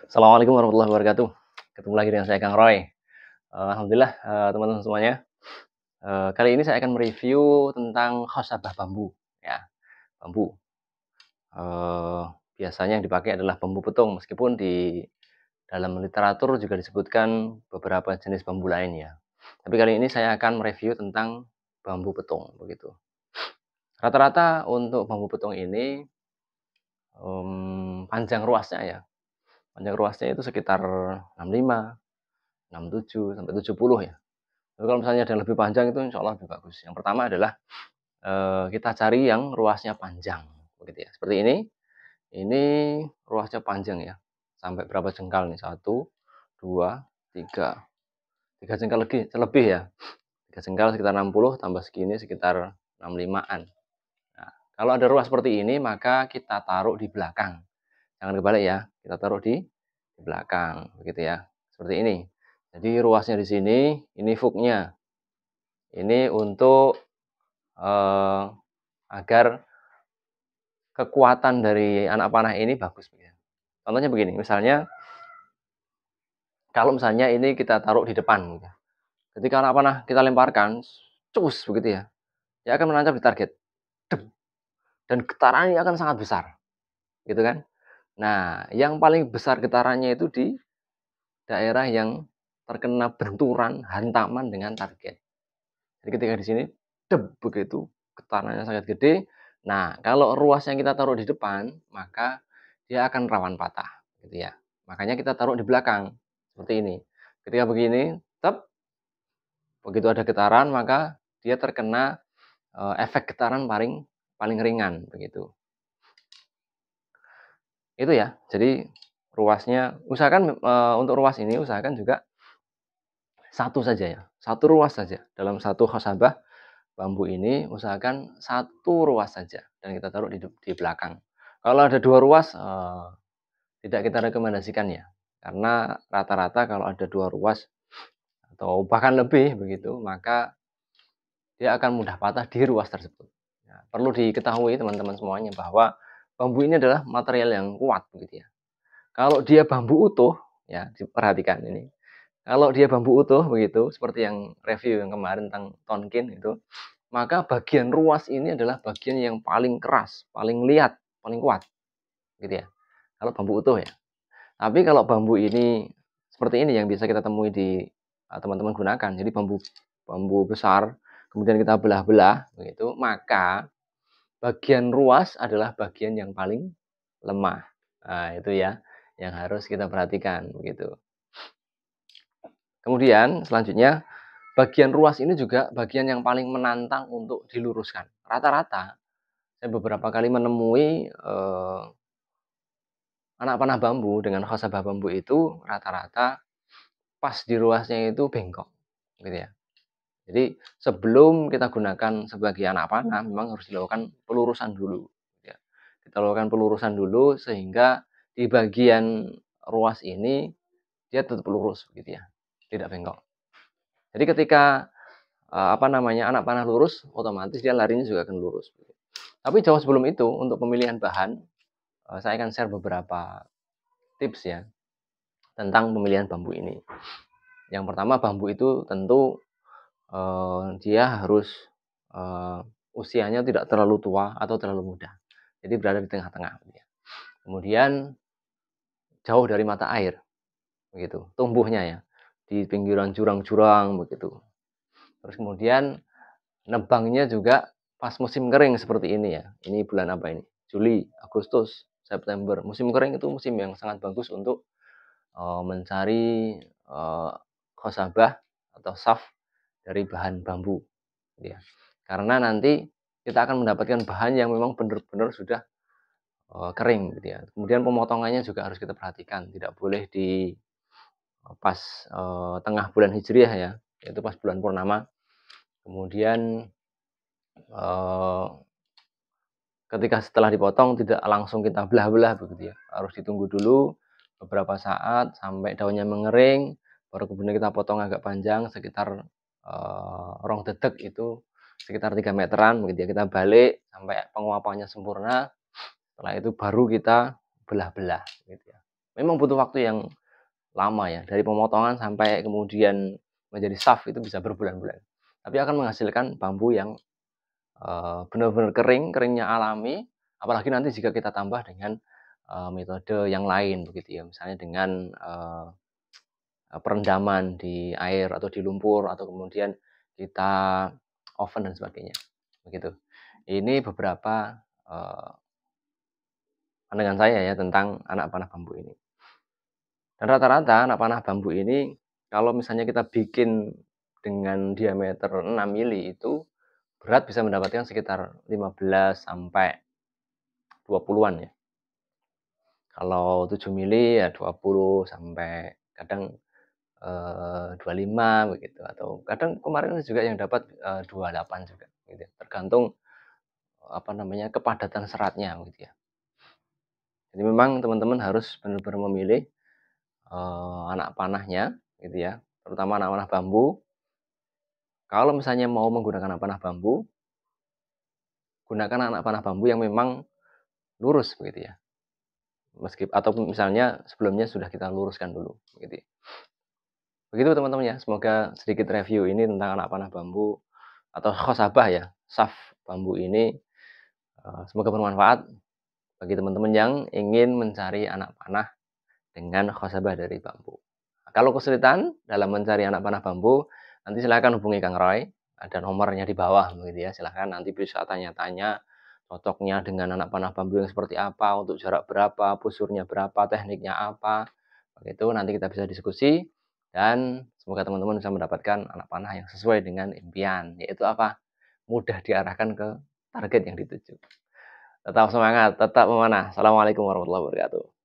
Assalamualaikum warahmatullahi wabarakatuh. Ketemu lagi dengan saya Kang Roy. Alhamdulillah, teman-teman semuanya, kali ini saya akan mereview tentang khosabah bambu, ya, bambu. Eee, Biasanya yang dipakai adalah bambu petung, meskipun di dalam literatur juga disebutkan beberapa jenis bambu lain ya. Tapi kali ini saya akan mereview tentang bambu petung, begitu. Rata-rata untuk bambu petung ini, panjang ruasnya ya, panjang ruasnya itu sekitar 65, 67, sampai 70 ya. Tapi kalau misalnya ada yang lebih panjang itu insya Allah lebih bagus. Yang pertama adalah, kita cari yang ruasnya panjang, begitu ya. Seperti ini ruasnya panjang ya, sampai berapa jengkal nih, 1, 2, 3 jengkal lebih ya. 3 jengkal sekitar 60, tambah segini sekitar 65-an. Nah, kalau ada ruas seperti ini maka kita taruh di belakang, jangan kebalik ya, kita taruh di belakang, begitu ya, seperti ini. Jadi ruasnya di sini, ini hook-nya. Ini untuk agar kekuatan dari anak panah ini bagus. Contohnya begini, misalnya kalau misalnya ini kita taruh di depan, ketika anak panah kita lemparkan, cus begitu ya, dia akan menancap di target, dan getarannya akan sangat besar, gitu kan. Nah, yang paling besar getarannya itu di daerah yang terkena benturan hantaman dengan target. Jadi ketika di sini, begitu, getarannya sangat gede. Nah, kalau ruas yang kita taruh di depan, maka dia akan rawan patah, gitu ya. Makanya kita taruh di belakang, seperti ini. Ketika begini, begitu ada getaran, maka dia terkena efek getaran paling paling ringan, begitu. Itu ya. Jadi ruasnya, usahakan untuk ruas ini usahakan juga satu saja ya, satu ruas saja dalam satu khosabah bambu ini, usahakan satu ruas saja dan kita taruh di belakang. Kalau ada dua ruas, tidak kita rekomendasikan ya, karena rata-rata kalau ada dua ruas atau bahkan lebih begitu, maka dia akan mudah patah di ruas tersebut. Nah, perlu diketahui teman-teman semuanya bahwa bambu ini adalah material yang kuat begitu ya. Kalau dia bambu utuh, ya diperhatikan ini. Kalau dia bambu utuh begitu, seperti yang review yang kemarin tentang tonkin itu, maka bagian ruas ini adalah bagian yang paling keras, paling liat, paling kuat, gitu ya. Kalau bambu utuh ya. Tapi kalau bambu ini seperti ini yang bisa kita temui di teman-teman gunakan. Jadi bambu bambu besar, kemudian kita belah-belah begitu, maka bagian ruas adalah bagian yang paling lemah. Nah, itu ya yang harus kita perhatikan begitu. Kemudian selanjutnya bagian ruas ini juga bagian yang paling menantang untuk diluruskan. Rata-rata saya beberapa kali menemui anak panah bambu dengan khosabah bambu itu rata-rata pas di ruasnya itu bengkok, gitu ya. Jadi sebelum kita gunakan sebagai anak panah, memang harus dilakukan pelurusan dulu. Ya. Kita lakukan pelurusan dulu sehingga di bagian ruas ini dia tetap lurus, gitu ya, tidak bengkok. Jadi ketika anak panah lurus, otomatis dia larinya juga akan lurus. Tapi jauh sebelum itu, untuk pemilihan bahan, saya akan share beberapa tips ya tentang pemilihan bambu ini. Yang pertama, bambu itu tentu dia harus usianya tidak terlalu tua atau terlalu muda. Jadi berada di tengah-tengah. Kemudian jauh dari mata air, begitu. Tumbuhnya ya di pinggiran jurang-jurang begitu. Terus kemudian nebangnya juga pas musim kering seperti ini ya. Ini bulan apa ini? Juli, Agustus, September. Musim kering itu musim yang sangat bagus untuk mencari khosabah atau saf dari bahan bambu, ya. Karena nanti kita akan mendapatkan bahan yang memang benar-benar sudah kering, gitu ya. Kemudian pemotongannya juga harus kita perhatikan, tidak boleh di pas tengah bulan Hijriah ya, yaitu pas bulan purnama. Kemudian ketika setelah dipotong tidak langsung kita belah-belah begitu ya, harus ditunggu dulu beberapa saat sampai daunnya mengering, baru kemudian kita potong agak panjang sekitar rong dedek, itu sekitar 3 meteran begitu ya, kita balik sampai penguapannya sempurna. Setelah itu baru kita belah-belah gitu ya. Memang butuh waktu yang lama ya, dari pemotongan sampai kemudian menjadi shaft itu bisa berbulan-bulan. Tapi akan menghasilkan bambu yang, benar-benar kering, keringnya alami, apalagi nanti jika kita tambah dengan, metode yang lain begitu ya, misalnya dengan, perendaman di air atau di lumpur atau kemudian kita oven dan sebagainya, begitu. Ini beberapa, eee, pandangan saya ya tentang anak panah bambu ini. Dan rata-rata anak panah bambu ini kalau misalnya kita bikin dengan diameter 6 mili itu berat bisa mendapatkan sekitar 15 sampai 20-an ya. Kalau 7 mili ya 20 sampai kadang, 25 begitu atau kadang kemarin juga yang dapat, 28 juga gitu ya, tergantung, apa namanya, kepadatan seratnya gitu ya. Jadi memang teman-teman harus benar-benar memilih, anak panahnya gitu ya, terutama anak panah bambu. Kalau misalnya mau menggunakan anak panah bambu, gunakan anak panah bambu yang memang lurus begitu ya, ataupun misalnya sebelumnya sudah kita luruskan dulu gitu ya. Begitu teman-teman ya, semoga sedikit review ini tentang anak panah bambu atau khosabah ya, shaft bambu ini, semoga bermanfaat bagi teman-teman yang ingin mencari anak panah dengan khosabah dari bambu. Kalau kesulitan dalam mencari anak panah bambu, nanti silakan hubungi Kang Roy, ada nomornya di bawah begitu ya. Silahkan nanti bisa tanya-tanya cocoknya dengan anak panah bambu yang seperti apa, untuk jarak berapa, busurnya berapa, tekniknya apa. Begitu nanti kita bisa diskusi dan semoga teman-teman bisa mendapatkan anak panah yang sesuai dengan impian, yaitu apa? Mudah diarahkan ke target yang dituju. Tetap semangat, tetap memanah. Assalamualaikum warahmatullahi wabarakatuh.